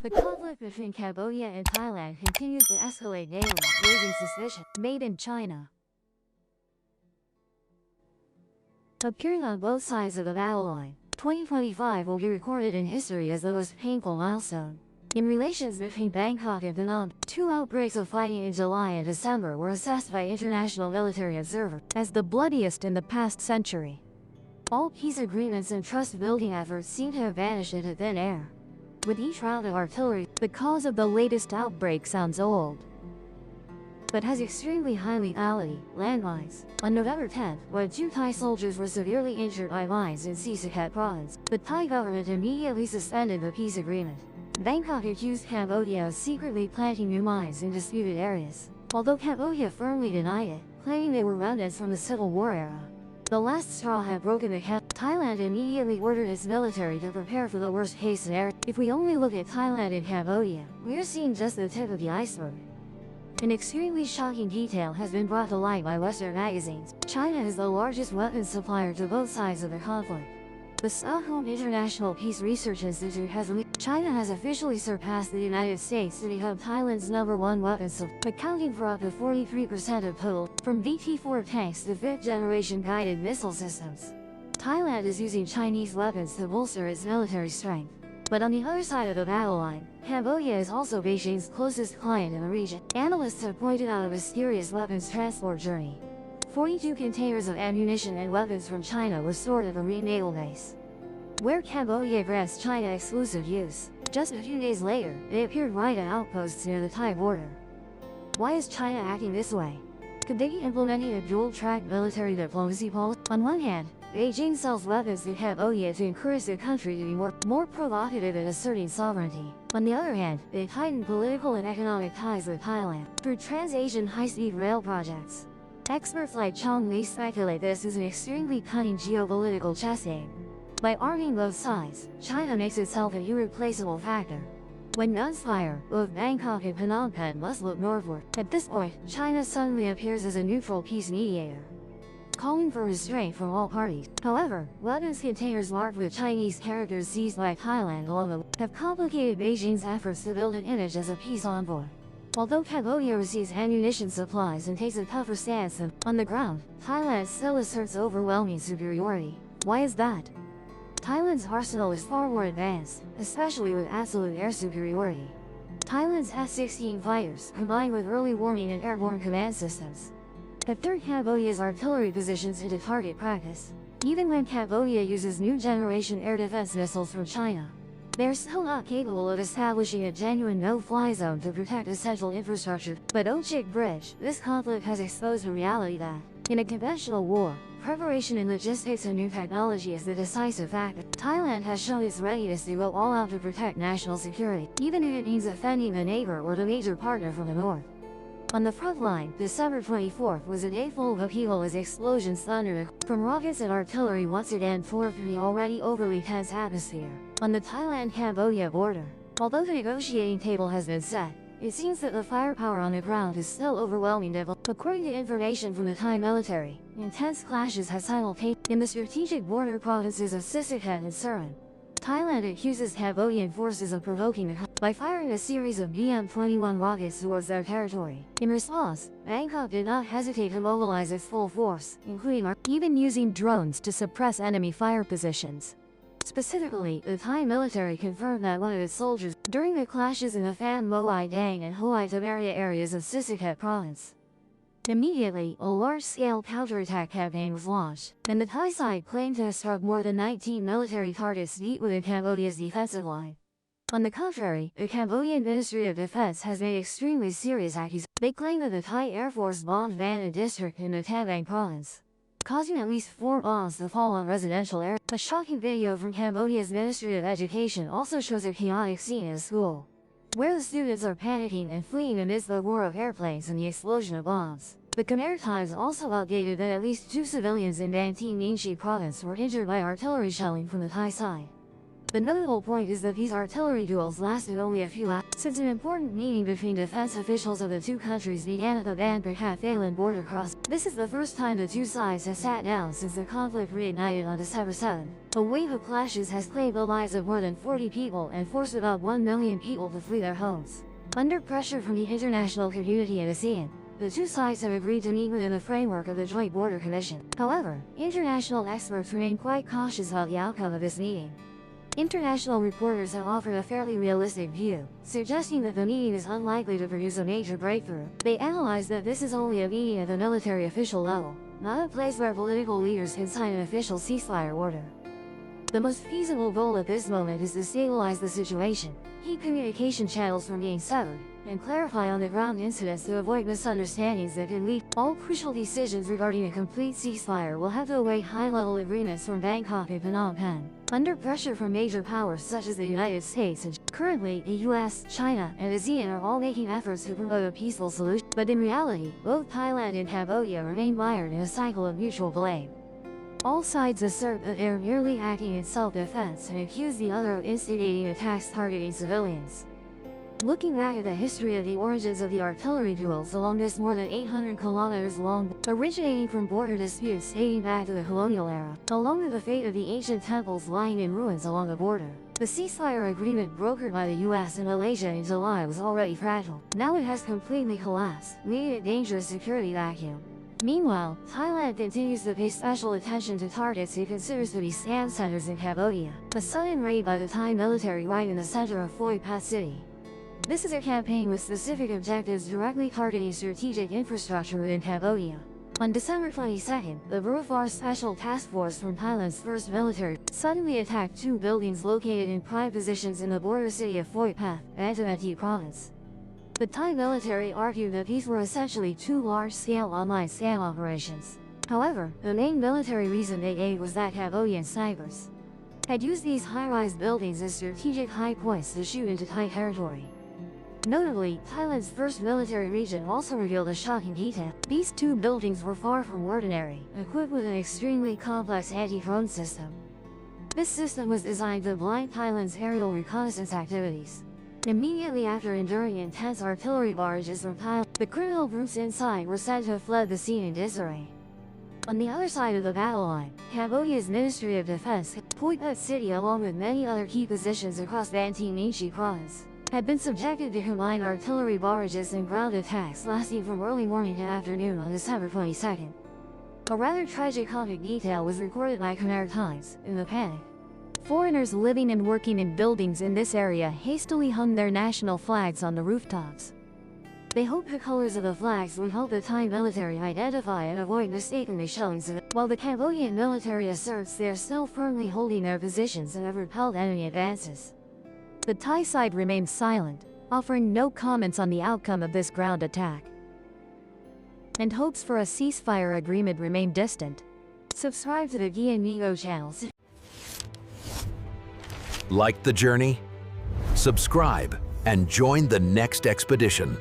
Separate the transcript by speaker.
Speaker 1: The conflict between Cambodia and Thailand continues to escalate daily, raising suspicion. Made in China. Appearing on both sides of the battle line, 2025 will be recorded in history as the most painful milestone. In relations between Bangkok and Phnom, two outbreaks of fighting in July and December were assessed by international military observers as the bloodiest in the past century. All peace agreements and trust-building efforts seem to have vanished into thin air. With each round of artillery, the cause of the latest outbreak sounds old, but has extremely high lethality: landmines. On November 10th, when two Thai soldiers were severely injured by mines in Sisaket province, the Thai government immediately suspended the peace agreement. Bangkok accused Cambodia of secretly planting new mines in disputed areas, although Cambodia firmly denied it, claiming they were remnants from the Civil War era. The last straw had broken the cap. Thailand immediately ordered its military to prepare for the worst-case scenario. If we only look at Thailand and Cambodia, we're seeing just the tip of the iceberg. An extremely shocking detail has been brought to light by Western magazines. China is the largest weapons supplier to both sides of the conflict. The Stockholm International Peace Research Institute has released China has officially surpassed the United States to become Thailand's #1 weapons supplier, accounting for up to 43% of total, from BT-4 tanks to fifth-generation guided missile systems. Thailand is using Chinese weapons to bolster its military strength. But on the other side of the battle line, Cambodia is also Beijing's closest client in the region. Analysts have pointed out a mysterious weapons transport journey. 42 containers of ammunition and weapons from China were stored at the Ream Naval Base, where Cambodia grants China exclusive use. Just a few days later, they appeared right at outposts near the Thai border. Why is China acting this way? Could they be implementing a dual-track military diplomacy policy? On one hand, Beijing sells weapons to Cambodia to encourage the country to be more provocative in asserting sovereignty. On the other hand, they've heightened political and economic ties with Thailand through trans-Asian high-speed rail projects. Experts like Chong Li speculate this is an extremely cunning geopolitical chess game. By arming both sides, China makes itself an irreplaceable factor. When guns fire, both Bangkok and Phnom Penh must look northward. At this point, China suddenly appears as a neutral peace mediator, calling for restraint from all parties. However, weapons containers marked with Chinese characters seized by Thailand along the way have complicated Beijing's efforts to build an image as a peace envoy. Although Cambodia receives ammunition supplies and takes a tougher stance on the ground, Thailand still asserts overwhelming superiority. Why is that? Thailand's arsenal is far more advanced, especially with absolute air superiority. Thailand's F-16 fighters, combined with early warning and airborne command systems, have turned Cambodia's artillery positions into target practice. Even when Cambodia uses new-generation air defense missiles from China, they are still not capable of establishing a genuine no-fly zone to protect essential infrastructure. But Ochik Bridge, this conflict has exposed a reality that, in a conventional war, preparation in logistics and new technology is the decisive factor. Thailand has shown its readiness to go all out to protect national security, even if it means offending a neighbor or the major partner from the north. On the front line, December 24th was a day full of upheaval as explosions thundered from rockets and artillery once again tore through the already overly tense atmosphere. On the Thailand-Cambodia border, although the negotiating table has been set, it seems that the firepower on the ground is still overwhelming. According to information from the Thai military, intense clashes have simultaneously in the strategic border provinces of Sisaket and Surin. Thailand accuses Cambodian forces of provoking the by firing a series of BM-21 rockets towards their territory. In response, Bangkok did not hesitate to mobilize its full force, including even using drones to suppress enemy fire positions. Specifically, the Thai military confirmed that one of its soldiers during the clashes in the Pham Moai Dang and Hoi Tamaria areas of Sisaket province. Immediately, a large-scale counterattack campaign was launched, and the Thai side claimed to have struck more than 19 military targets deep within Cambodia's defensive line. On the contrary, the Cambodian Ministry of Defense has made extremely serious accusations. They claim that the Thai Air Force bombed Van district in the Tambang province, causing at least 4 bombs to fall on residential areas. A shocking video from Cambodia's Ministry of Education also shows a chaotic scene in a school, where the students are panicking and fleeing amidst the roar of airplanes and the explosion of bombs. The Khmer Times also updated that at least 2 civilians in Ban Thi Minh province were injured by artillery shelling from the Thai side. The notable point is that these artillery duels lasted only a few hours, since an important meeting between defense officials of the two countries began at the Cambodia Thailand border crossing. This is the first time the two sides have sat down since the conflict reignited on December 7. A wave of clashes has claimed the lives of more than 40 people and forced about 1 million people to flee their homes. Under pressure from the international community and ASEAN, the two sides have agreed to meet within the framework of the Joint Border Commission. However, international experts remain quite cautious about the outcome of this meeting. International reporters have offered a fairly realistic view, suggesting that the meeting is unlikely to produce a major breakthrough. They analyze that this is only a meeting at the military official level, not a place where political leaders can sign an official ceasefire order. The most feasible goal at this moment is to stabilize the situation, keep communication channels from being severed, and clarify on-the-ground incidents to avoid misunderstandings that can lead. All crucial decisions regarding a complete ceasefire will have to await high-level agreements from Bangkok and Phnom Penh. Under pressure from major powers such as the United States and currently the US, China, and ASEAN are all making efforts to promote a peaceful solution, but in reality, both Thailand and Cambodia remain mired in a cycle of mutual blame. All sides assert that they are merely acting in self-defense and accuse the other of instigating attacks targeting civilians. Looking back at the history of the origins of the artillery duels along this more than 800 kilometers long, originating from border disputes dating back to the colonial era, along with the fate of the ancient temples lying in ruins along the border. The ceasefire agreement brokered by the US and Malaysia in July was already fragile. Now it has completely collapsed, leaving a dangerous security vacuum. Meanwhile, Thailand continues to pay special attention to targets it considers to be scam centers in Cambodia. A sudden raid by the Thai military right in the center of Phoi Path City. This is a campaign with specific objectives directly targeting strategic infrastructure within Cambodia. On December 22, the Burfar Special Task Force from Thailand's 1st Military suddenly attacked two buildings located in prime positions in the border city of Phoi Path, Bantamati Province. The Thai military argued that these were essentially two large-scale online scam operations. However, the main military reason they gave was that Cambodian snipers had used these high-rise buildings as strategic high points to shoot into Thai territory. Notably, Thailand's 1st military region also revealed a shocking detail. These two buildings were far from ordinary, equipped with an extremely complex anti-drone system. This system was designed to blind Thailand's aerial reconnaissance activities. Immediately after enduring intense artillery barrages from Thailand, the criminal groups inside were said to have fled the scene in disarray. On the other side of the battle line, Cambodia's Ministry of Defense, Phoi Path City along with many other key positions across Banteay Meanchey Province, had been subjected to combined artillery barrages and ground attacks lasting from early morning to afternoon on December 22. A rather tragic detail was recorded by Khmer Times. In the panic, foreigners living and working in buildings in this area hastily hung their national flags on the rooftops. They hoped the colors of the flags would help the Thai military identify and avoid mistakenly shelling civilians, while the Cambodian military asserts they are still firmly holding their positions and have repelled enemy advances. The Thai side remains silent, offering no comments on the outcome of this ground attack. And hopes for a ceasefire agreement remain distant. Subscribe to the Gian Migo channels.
Speaker 2: Like the journey? Subscribe and join the next expedition.